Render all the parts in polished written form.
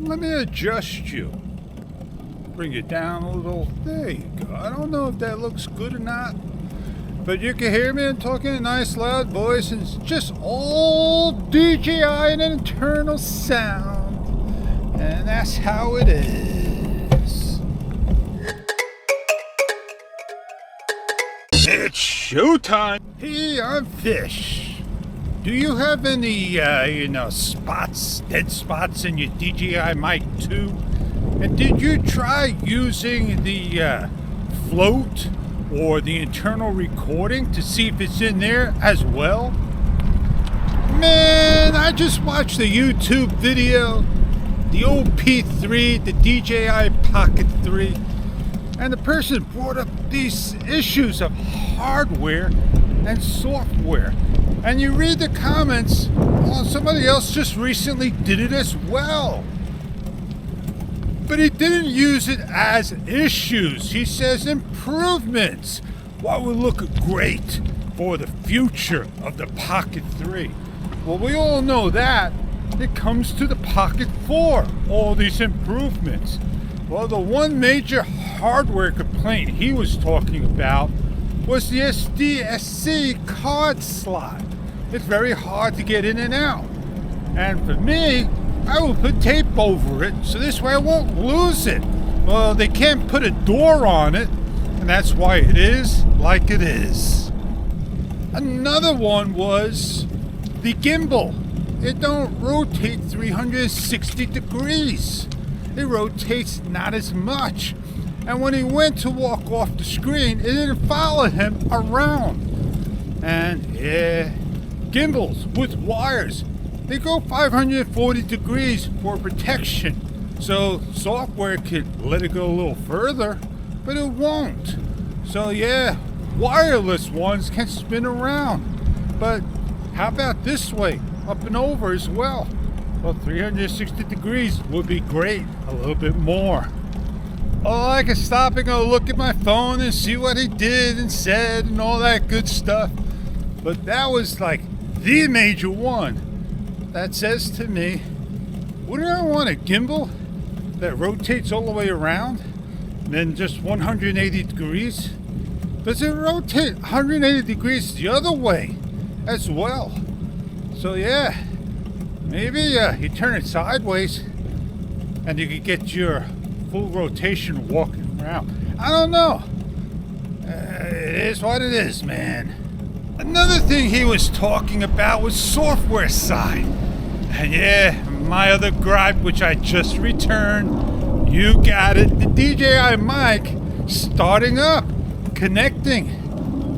Let me adjust you. Bring it down a little. There you go. I don't know if that looks good or not, but you can hear me. I'm talking in a nice loud voice, and it's just all DJI and an internal sound. And that's how it is. It's showtime. Hey, I'm Fish. Do you have any, spots, dead spots in your DJI Mic 2? And did you try using the float or the internal recording to see if it's in there as well? Man, I just watched the YouTube video, the OP3, the DJI Pocket 3, and the person brought up these issues of hardware and software. And you read the comments, well, somebody else just recently did it as well. But he didn't use it as issues. He says improvements. What would look great for the future of the Pocket 3. Well, we all know that. It comes to the Pocket 4, all these improvements. Well, the one major hardware complaint he was talking about was the SDSC card slot. It's very hard to get in and out. And for me, I will put tape over it, so this way I won't lose it. Well, they can't put a door on it, and that's why it is like it is. Another one was the gimbal. It don't rotate 360 degrees. It rotates not as much. And when he went to walk off the screen, it didn't follow him around. And yeah, gimbals with wires, they go 540 degrees for protection. So software could let it go a little further, but it won't. So yeah, wireless ones can spin around. But how about this way, up and over as well? Well, 360 degrees would be great, a little bit more. Oh, I can stop and go look at my phone and see what he did and said and all that good stuff. But that was like the major one that says to me, wouldn't I want a gimbal that rotates all the way around and then just 180 degrees? Does it rotate 180 degrees the other way as well? So yeah, maybe you turn it sideways and you could get your full rotation walking around. I don't know. It is what it is, man. Another thing he was talking about was software side. And yeah, my other gripe, which I just returned, you got it. The DJI mic starting up, connecting.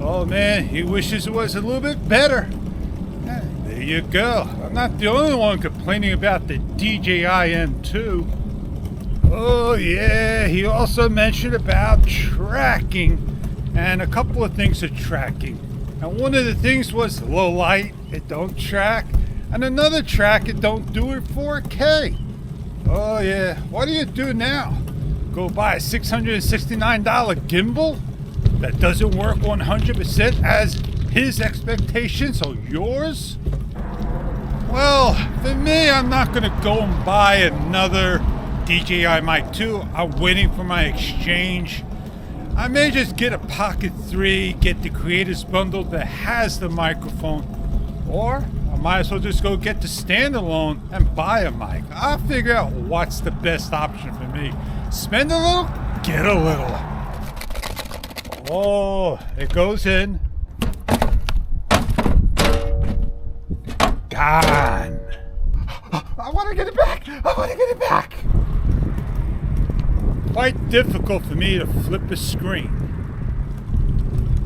Oh man, he wishes it was a little bit better. There you go. I'm not the only one complaining about the DJI M2. Oh yeah, he also mentioned about tracking and a couple of things of tracking. And one of the things was low light, it don't track. And another track, it don't do it 4K. Oh yeah, what do you do now? Go buy a $669 gimbal that doesn't work 100% as his expectations or yours? Well, for me, I'm not gonna go and buy another DJI Mic 2. I'm waiting for my exchange. I may just get a Pocket 3, get the Creators Bundle that has the microphone, or I might as well just go get the standalone and buy a mic. I'll figure out what's the best option for me. Spend a little, get a little. Oh, it goes in. Gone. I want to get it back. I want to get it back. Quite difficult for me to flip a screen.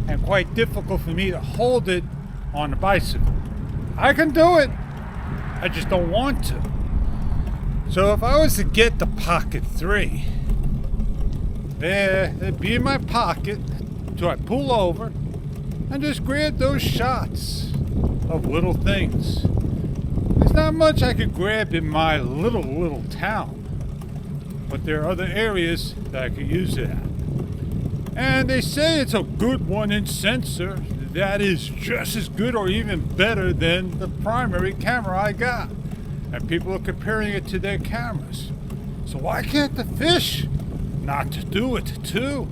And quite difficult for me to hold it on a bicycle. I can do it. I just don't want to. So if I was to get the Pocket 3, it'd be in my pocket till I pull over and just grab those shots of little things. There's not much I could grab in my little town, but there are other areas that I could use it at. And they say it's a good 1-inch sensor that is just as good or even better than the primary camera I got. And people are comparing it to their cameras. So why can't the fish not to do it too?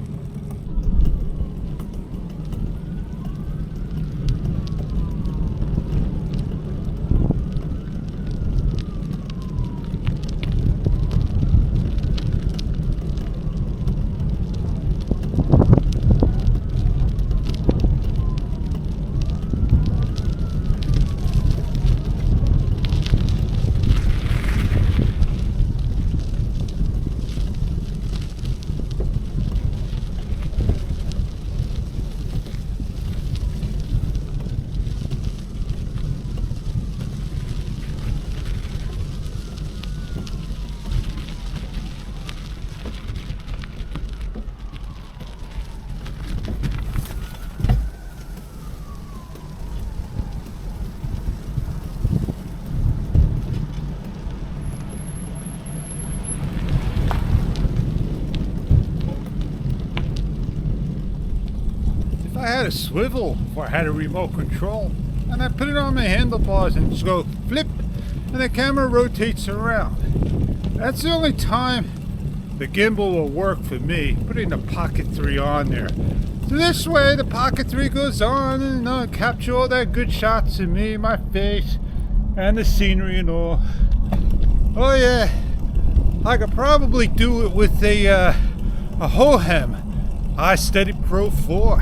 If I had a swivel, or I had a remote control, and I put it on my handlebars and just go flip, and the camera rotates around. That's the only time the gimbal will work for me, putting the Pocket 3 on there. So this way the Pocket 3 goes on and capture all that good shots of me, my face, and the scenery and all. Oh yeah, I could probably do it with a Hohem iSteady Pro 4.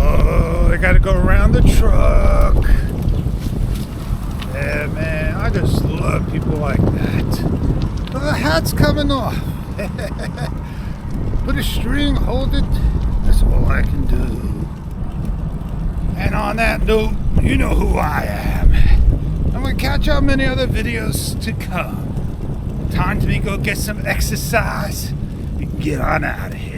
Oh, I gotta go around the truck. Yeah, man, I just love people like that. Oh, the hat's coming off. Put a string, hold it. That's all I can do. And on that note, you know who I am. I'm gonna catch up many other videos to come. Time to go get some exercise and get on out of here.